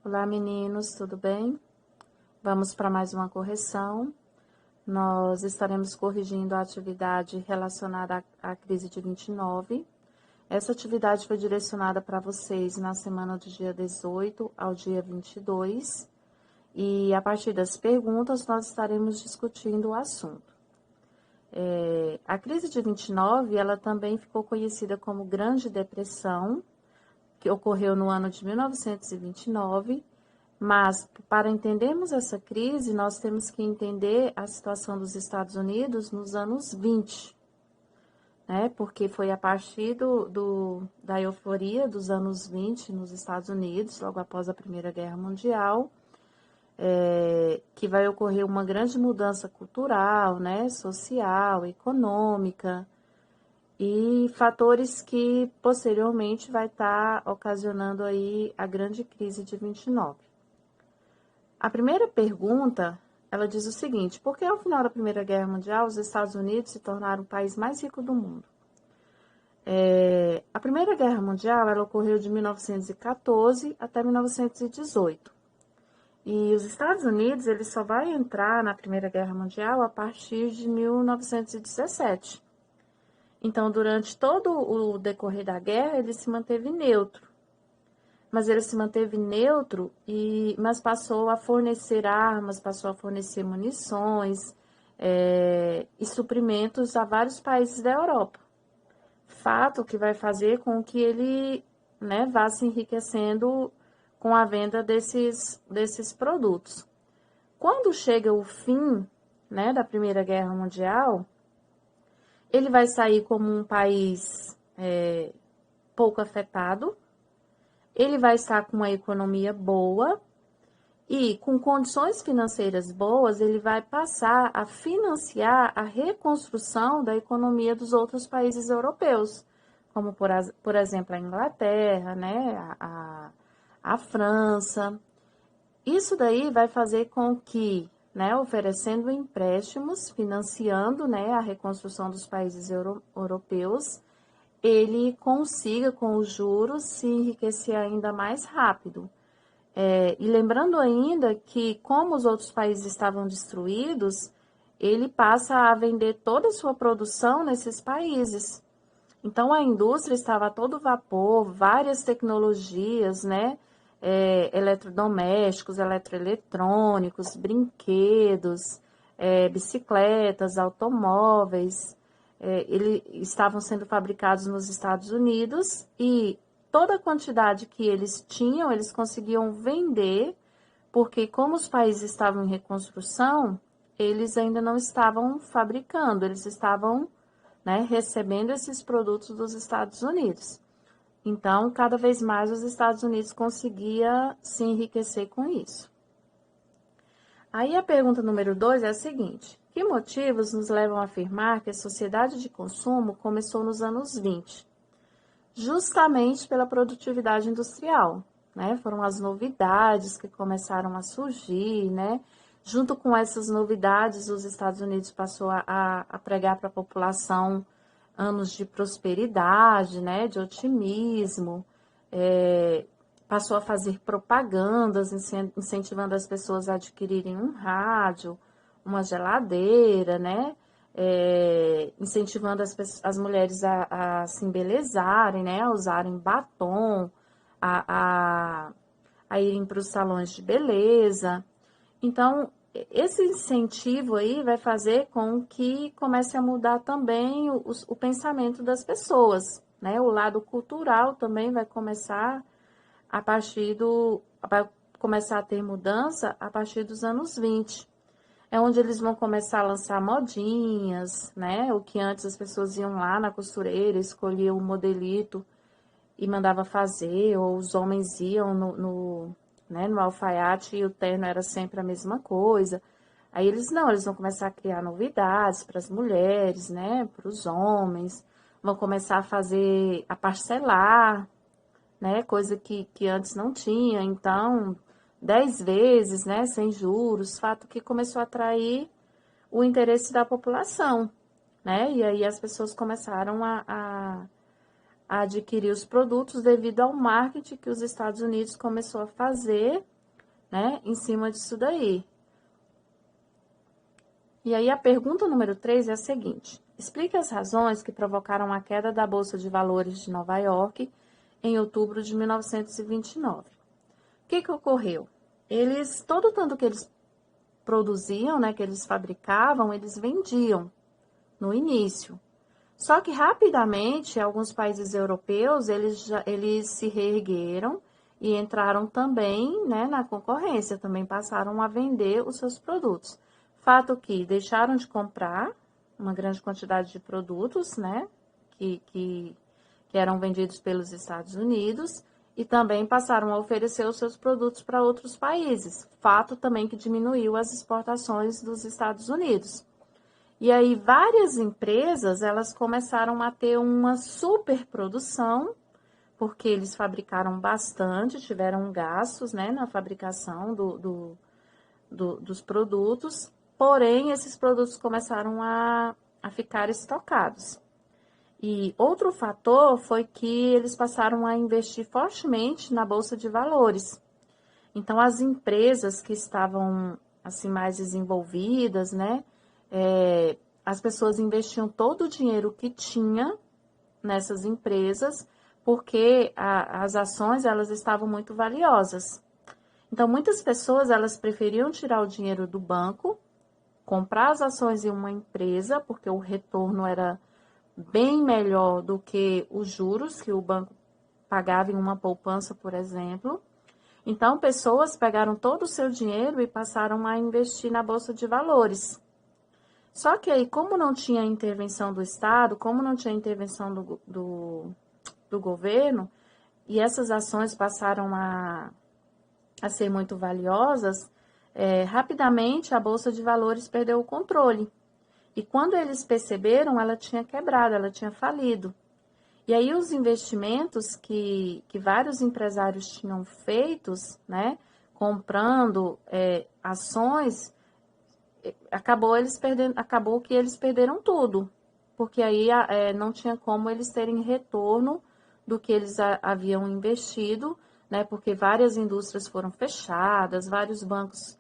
Olá, meninos, tudo bem? Vamos para mais uma correção. Nós estaremos corrigindo a atividade relacionada à crise de 29. Essa atividade foi direcionada para vocês na semana do dia 18 ao dia 22. E a partir das perguntas, nós estaremos discutindo o assunto. A crise de 29, ela também ficou conhecida como Grande Depressão, que ocorreu no ano de 1929. Mas, para entendermos essa crise, nós temos que entender a situação dos Estados Unidos nos anos 20, né? Porque foi a partir da euforia dos anos 20 nos Estados Unidos, logo após a Primeira Guerra Mundial, que vai ocorrer uma grande mudança cultural, né? Social, econômica, e fatores que posteriormente vai estar ocasionando aí a grande crise de 29. A primeira pergunta, ela diz o seguinte: por que ao final da Primeira Guerra Mundial os Estados Unidos se tornaram o país mais rico do mundo? A Primeira Guerra Mundial, ela ocorreu de 1914 até 1918. E os Estados Unidos, ele só vai entrar na Primeira Guerra Mundial a partir de 1917. Então, durante todo o decorrer da guerra, ele se manteve neutro. Mas ele se manteve neutro, mas passou a fornecer armas, passou a fornecer munições e suprimentos a vários países da Europa. Fato que vai fazer com que ele, né, vá se enriquecendo com a venda desses produtos. Quando chega o fim, né, da Primeira Guerra Mundial, ele vai sair como um país pouco afetado. Ele vai estar com uma economia boa e com condições financeiras boas, ele vai passar a financiar a reconstrução da economia dos outros países europeus, como, por exemplo, a Inglaterra, né, a França. Isso daí vai fazer com que, né, oferecendo empréstimos, financiando, né, a reconstrução dos países europeus, ele consiga, com os juros, se enriquecer ainda mais rápido. E lembrando ainda que, como os outros países estavam destruídos, ele passa a vender toda a sua produção nesses países. Então, a indústria estava a todo vapor, várias tecnologias, né? Eletrodomésticos, eletroeletrônicos, brinquedos, bicicletas, automóveis, estavam sendo fabricados nos Estados Unidos e toda a quantidade que eles tinham, eles conseguiam vender, porque como os países estavam em reconstrução, eles ainda não estavam fabricando, eles estavam, né, recebendo esses produtos dos Estados Unidos. Então, cada vez mais os Estados Unidos conseguia se enriquecer com isso. Aí a pergunta número 2 é a seguinte: que motivos nos levam a afirmar que a sociedade de consumo começou nos anos 20? Justamente pela produtividade industrial, né? Foram as novidades que começaram a surgir, né? Junto com essas novidades, os Estados Unidos passou a pregar para a população anos de prosperidade, né? De otimismo, passou a fazer propagandas, incentivando as pessoas a adquirirem um rádio, uma geladeira, né? Incentivando as mulheres a se embelezarem, né? A usarem batom, a irem para os salões de beleza. Então, esse incentivo aí vai fazer com que comece a mudar também o pensamento das pessoas, né? O lado cultural também vai começar vai começar a ter mudança a partir dos anos 20. É onde eles vão começar a lançar modinhas, né? O que antes as pessoas iam lá na costureira, escolhiam o modelito e mandava fazer, ou os homens iam né, no alfaiate e o terno era sempre a mesma coisa. Aí eles vão começar a criar novidades para as mulheres, né? Para os homens, vão começar a parcelar, né? Coisa que antes não tinha. Então, 10 vezes, né? Sem juros, fato que começou a atrair o interesse da população, né? E aí as pessoas começaram a adquirir os produtos devido ao marketing que os Estados Unidos começou a fazer, né, em cima disso daí. E aí a pergunta número 3 é a seguinte: explique as razões que provocaram a queda da Bolsa de Valores de Nova York em outubro de 1929. O que ocorreu? Todo o tanto que eles produziam, né, que eles fabricavam, eles vendiam no início. Só que rapidamente, alguns países europeus, eles se reergueram e entraram também, né, na concorrência, também passaram a vender os seus produtos. Fato que deixaram de comprar uma grande quantidade de produtos, né, que eram vendidos pelos Estados Unidos, e também passaram a oferecer os seus produtos para outros países. Fato também que diminuiu as exportações dos Estados Unidos. E aí várias empresas, elas começaram a ter uma superprodução, porque eles fabricaram bastante, tiveram gastos, né, na fabricação dos produtos, porém esses produtos começaram a ficar estocados. E outro fator foi que eles passaram a investir fortemente na bolsa de valores. Então, as empresas que estavam assim mais desenvolvidas, né, as pessoas investiam todo o dinheiro que tinha nessas empresas, porque as ações elas estavam muito valiosas. Então, muitas pessoas elas preferiam tirar o dinheiro do banco, comprar as ações em uma empresa, porque o retorno era bem melhor do que os juros que o banco pagava em uma poupança, por exemplo. Então, pessoas pegaram todo o seu dinheiro e passaram a investir na Bolsa de Valores. Só que aí, como não tinha intervenção do Estado, como não tinha intervenção do governo, e essas ações passaram a ser muito valiosas, rapidamente a Bolsa de Valores perdeu o controle. E quando eles perceberam, ela tinha quebrado, ela tinha falido. E aí os investimentos que vários empresários tinham feitos, né, comprando ações, acabou que eles perderam tudo, porque aí não tinha como eles terem retorno do que eles haviam investido, né, porque várias indústrias foram fechadas, vários bancos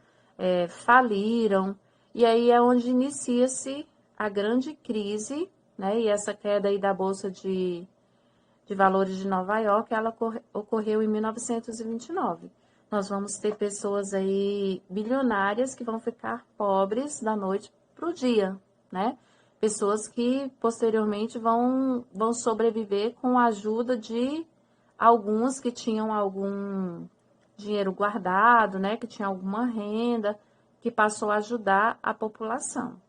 faliram, e aí é onde inicia-se a grande crise, né, e essa queda aí da Bolsa de Valores de Nova York, ela ocorreu em 1929. Nós vamos ter pessoas aí bilionárias que vão ficar pobres da noite para o dia, né? Pessoas que posteriormente vão sobreviver com a ajuda de alguns que tinham algum dinheiro guardado, né? Que tinha alguma renda, que passou a ajudar a população.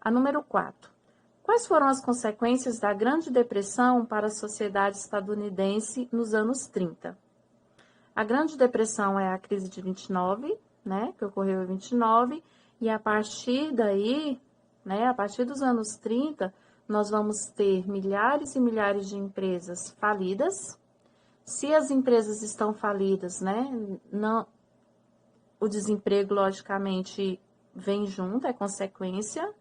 A número 4. Quais foram as consequências da Grande Depressão para a sociedade estadunidense nos anos 30? A Grande Depressão é a crise de 29, né, que ocorreu em 29, e a partir daí, né, a partir dos anos 30, nós vamos ter milhares e milhares de empresas falidas. Se as empresas estão falidas, né, o desemprego, logicamente, vem junto, é consequência,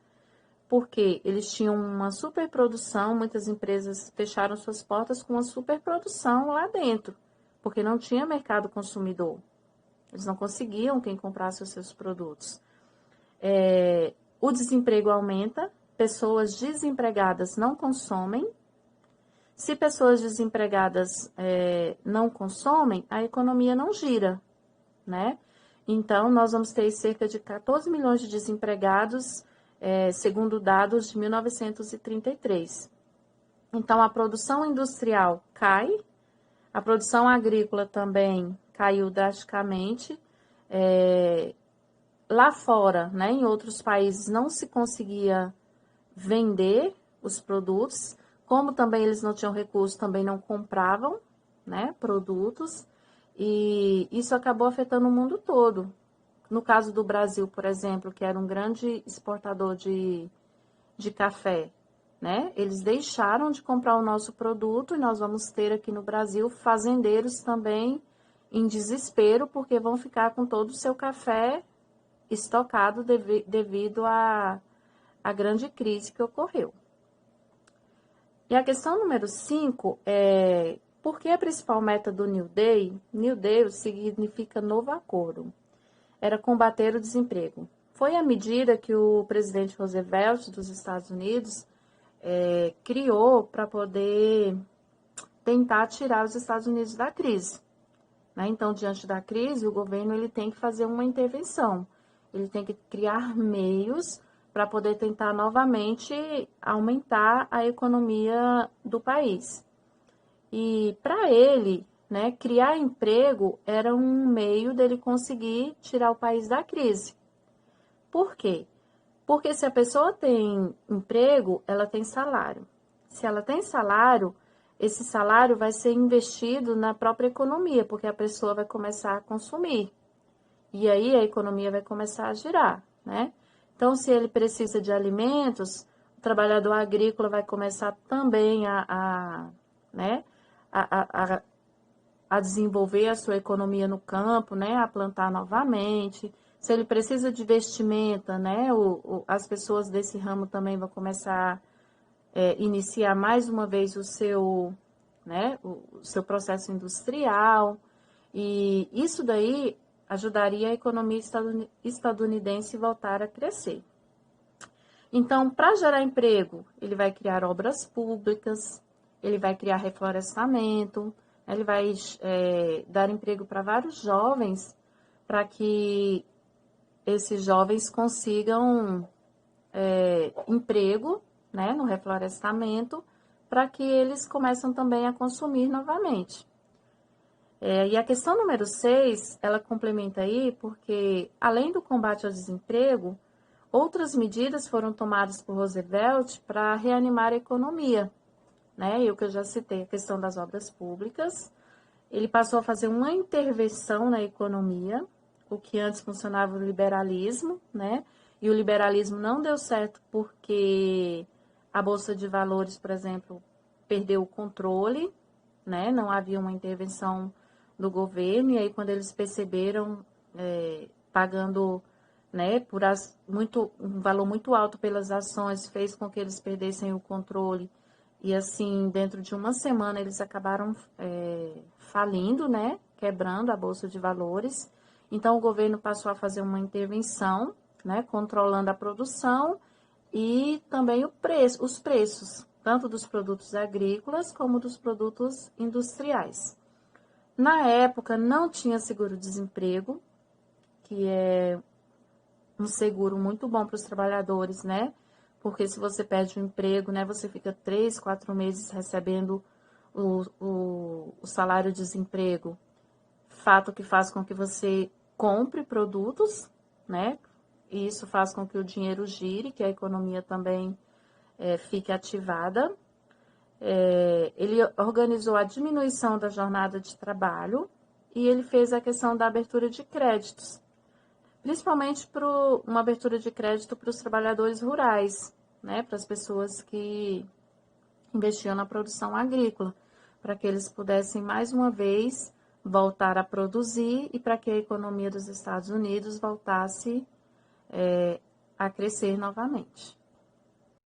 porque eles tinham uma superprodução, muitas empresas fecharam suas portas com uma superprodução lá dentro, porque não tinha mercado consumidor. Eles não conseguiam quem comprasse os seus produtos. O desemprego aumenta, pessoas desempregadas não consomem. Se pessoas desempregadas não consomem, a economia não gira, né? Então, nós vamos ter cerca de 14 milhões de desempregados, segundo dados de 1933. Então, a produção industrial cai, a produção agrícola também caiu drasticamente. Lá fora, né, em outros países, não se conseguia vender os produtos, como também eles não tinham recursos, também não compravam, né, produtos, e isso acabou afetando o mundo todo. No caso do Brasil, por exemplo, que era um grande exportador de café, né? Eles deixaram de comprar o nosso produto e nós vamos ter aqui no Brasil fazendeiros também em desespero, porque vão ficar com todo o seu café estocado devido à grande crise que ocorreu. E a questão número 5 é Por que a principal meta do New Deal? New Deal significa novo acordo. Era combater o desemprego. Foi a medida que o presidente Roosevelt dos Estados Unidos criou para poder tentar tirar os Estados Unidos da crise. Né? Então, diante da crise, o governo ele tem que fazer uma intervenção. Ele tem que criar meios para poder tentar novamente aumentar a economia do país. E para ele, né, criar emprego era um meio dele conseguir tirar o país da crise. Por quê? Porque se a pessoa tem emprego, ela tem salário. Se ela tem salário, esse salário vai ser investido na própria economia, porque a pessoa vai começar a consumir. E aí a economia vai começar a girar, né? Então, se ele precisa de alimentos, o trabalhador agrícola vai começar também né, a desenvolver a sua economia no campo, né, a plantar novamente. Se ele precisa de vestimenta, né, as pessoas desse ramo também vão começar a iniciar mais uma vez né, o seu processo industrial. E isso daí ajudaria a economia estadunidense voltar a crescer. Então, para gerar emprego, ele vai criar obras públicas, ele vai criar reflorestamento, ele vai dar emprego para vários jovens, para que esses jovens consigam emprego, né, no reflorestamento, para que eles começem também a consumir novamente. E a questão número 6, ela complementa aí, porque além do combate ao desemprego, outras medidas foram tomadas por Roosevelt para reanimar a economia, né? E o que eu já citei, a questão das obras públicas. Ele passou a fazer uma intervenção na economia, o que antes funcionava o liberalismo, né? E o liberalismo não deu certo porque a Bolsa de Valores, por exemplo, perdeu o controle, né? Não havia uma intervenção do governo, e aí quando eles perceberam, pagando, né, um valor muito alto pelas ações, fez com que eles perdessem o controle, e assim, dentro de uma semana, eles acabaram falindo, né, quebrando a Bolsa de Valores. Então, o governo passou a fazer uma intervenção, né, controlando a produção e também os preços, tanto dos produtos agrícolas como dos produtos industriais. Na época, não tinha seguro-desemprego, que é um seguro muito bom para os trabalhadores, né? Porque se você perde o emprego, né, você fica 3, 4 meses recebendo o salário-desemprego. Fato que faz com que você compre produtos, né? E isso faz com que o dinheiro gire, que a economia também fique ativada. Ele organizou a diminuição da jornada de trabalho e ele fez a questão da abertura de créditos, principalmente uma abertura de crédito para os trabalhadores rurais, né, para as pessoas que investiam na produção agrícola, para que eles pudessem mais uma vez voltar a produzir e para que a economia dos Estados Unidos voltasse a crescer novamente.